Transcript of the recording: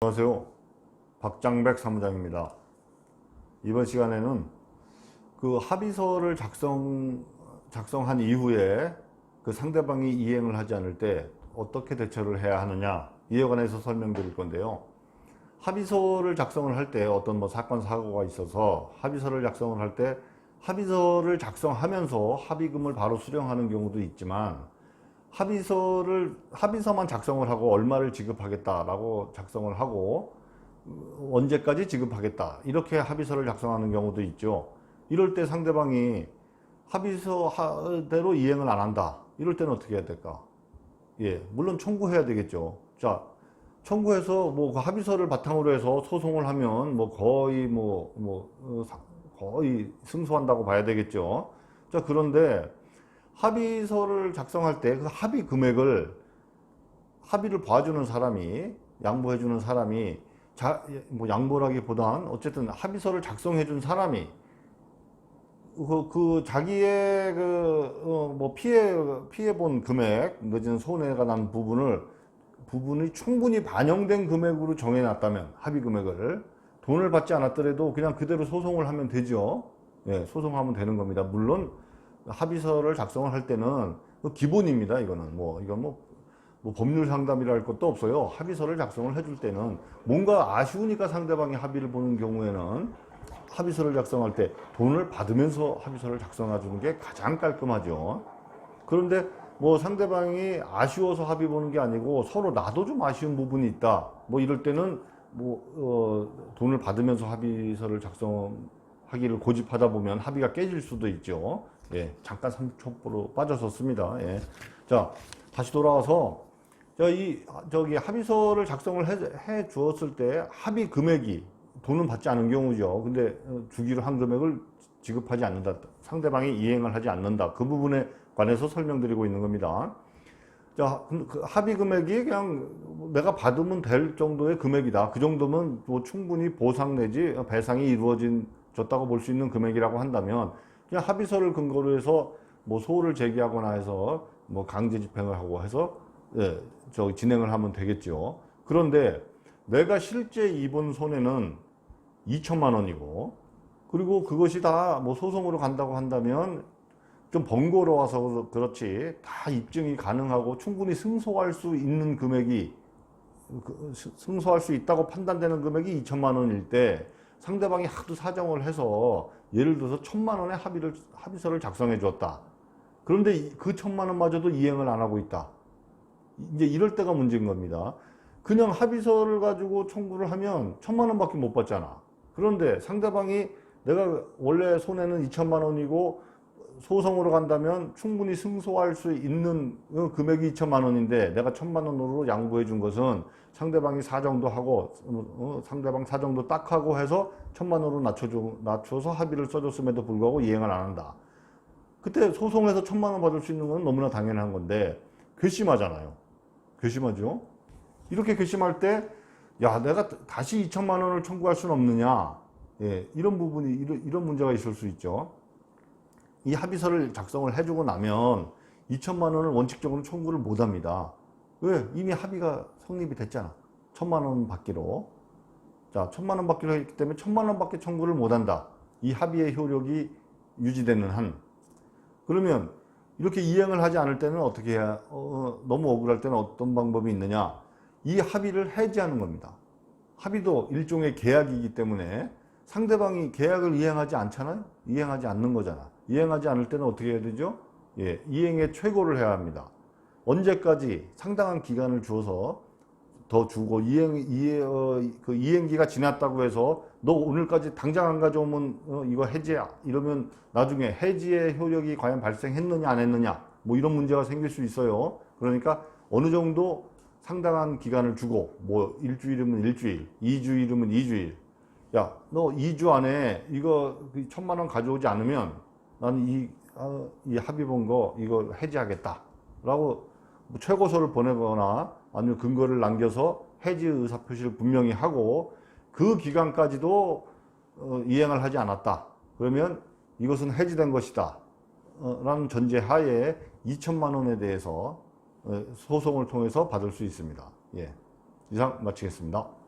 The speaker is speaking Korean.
안녕하세요. 박장백 사무장입니다. 이번 시간에는 그 합의서를 작성한 이후에 그 상대방이 이행을 하지 않을 때 어떻게 대처를 해야 하느냐, 이에 관해서 설명드릴 건데요. 합의서를 작성을 할 때 어떤 사건 사고가 있어서 합의서를 작성을 할 때 합의서를 작성하면서 합의금을 바로 수령하는 경우도 있지만, 합의서만 작성을 하고 얼마를 지급하겠다라고 작성을 하고 언제까지 지급하겠다 이렇게 합의서를 작성하는 경우도 있죠. 이럴 때 상대방이 합의서대로 이행을 안 한다, 이럴 때는 어떻게 해야 될까? 물론 청구해야 되겠죠. 자, 청구해서 그 합의서를 바탕으로 해서 소송을 하면 거의 승소한다고 봐야 되겠죠. 자, 그런데 합의서를 작성할 때 그 합의 금액을, 합의를 봐주는 사람이, 양보해주는 사람이, 양보라기보단 어쨌든 합의서를 작성해준 사람이 자기의 피해본 금액, 늦은 손해가 난 부분이 충분히 반영된 금액으로 정해놨다면, 합의 금액을 돈을 받지 않았더라도 그냥 그대로 소송을 하면 되죠. 소송하면 되는 겁니다. 물론 합의서를 작성을 할 때는 기본입니다. 이거는 이건 법률 상담이라 할 것도 없어요. 합의서를 작성을 해줄 때는 뭔가 아쉬우니까 상대방이 합의를 보는 경우에는 합의서를 작성할 때 돈을 받으면서 합의서를 작성해 주는 게 가장 깔끔하죠. 그런데 상대방이 아쉬워서 합의 보는 게 아니고 서로 나도 좀 아쉬운 부분이 있다, 이럴 때는 돈을 받으면서 합의서를 작성하기를 고집하다 보면 합의가 깨질 수도 있죠. 잠깐 삼촉보로 빠졌었습니다. 자, 다시 돌아와서 저기 합의서를 작성을 해 주었을 때 합의 금액이 돈은 받지 않은 경우죠. 근데 주기로 한 금액을 지급하지 않는다, 상대방이 이행을 하지 않는다, 그 부분에 관해서 설명드리고 있는 겁니다. 자, 그 합의 금액이 그냥 내가 받으면 될 정도의 금액이다, 그 정도면 충분히 보상 내지 배상이 이루어졌다고 볼 수 있는 금액이라고 한다면, 그냥 합의서를 근거로 해서 소를 제기하거나 해서 강제 집행을 하고 해서 진행을 하면 되겠죠. 그런데 내가 실제 입은 손해는 2천만 원이고, 그리고 그것이 다 소송으로 간다고 한다면 좀 번거로워서 그렇지, 다 입증이 가능하고 충분히 승소할 수 있는 금액이, 승소할 수 있다고 판단되는 금액이 2천만 원일 때 상대방이 하도 사정을 해서 예를 들어서 1,000만 원의 합의서를 작성해 주었다. 그런데 그 1,000만 원마저도 이행을 안 하고 있다. 이제 이럴 때가 문제인 겁니다. 그냥 합의서를 가지고 청구를 하면 1,000만 원밖에 못 받잖아. 그런데 상대방이 내가 원래 손해는 2천만 원이고 소송으로 간다면 충분히 승소할 수 있는 금액이 2천만 원인데 내가 1,000만 원으로 양보해 준 것은 상대방이 사정도 하고 상대방 사정도 딱 하고 해서 1,000만 원으로 낮춰서 합의를 써줬음에도 불구하고 이행을 안 한다. 그때 소송해서 1,000만 원 받을 수 있는 건 너무나 당연한 건데 괘씸하잖아요. 괘씸하죠. 이렇게 괘씸할 때 내가 다시 2천만 원을 청구할 수는 없느냐, 이런 문제가 있을 수 있죠. 이 합의서를 작성을 해주고 나면 2천만 원을 원칙적으로 청구를 못 합니다. 왜? 이미 합의가 성립이 됐잖아. 1,000만 원 받기로. 자, 1,000만 원 받기로 했기 때문에 1,000만 원밖에 청구를 못 한다. 이 합의의 효력이 유지되는 한. 그러면 이렇게 이행을 하지 않을 때는 어떻게 해야, 너무 억울할 때는 어떤 방법이 있느냐? 이 합의를 해지하는 겁니다. 합의도 일종의 계약이기 때문에 상대방이 계약을 이행하지 않잖아요? 이행하지 않는 거잖아. 이행하지 않을 때는 어떻게 해야 되죠? 이행의 최고를 해야 합니다. 언제까지 상당한 기간을 주어서 더 주고, 그 이행기가 지났다고 해서 너 오늘까지 당장 안 가져오면 이거 해지야, 이러면 나중에 해지의 효력이 과연 발생했느냐 안 했느냐 이런 문제가 생길 수 있어요. 그러니까 어느 정도 상당한 기간을 주고, 일주일이면 일주일, 2주일이면 2주일. 야, 너 2주 안에 이거 1,000만 원 가져오지 않으면 나는 이 합의 본 거 이거 해지하겠다 라고 최고서를 보내거나 아니면 근거를 남겨서 해지 의사표시를 분명히 하고, 그 기간까지도 이행을 하지 않았다. 그러면 이것은 해지된 것이다 라는 전제하에 2천만 원에 대해서 소송을 통해서 받을 수 있습니다. 이상 마치겠습니다.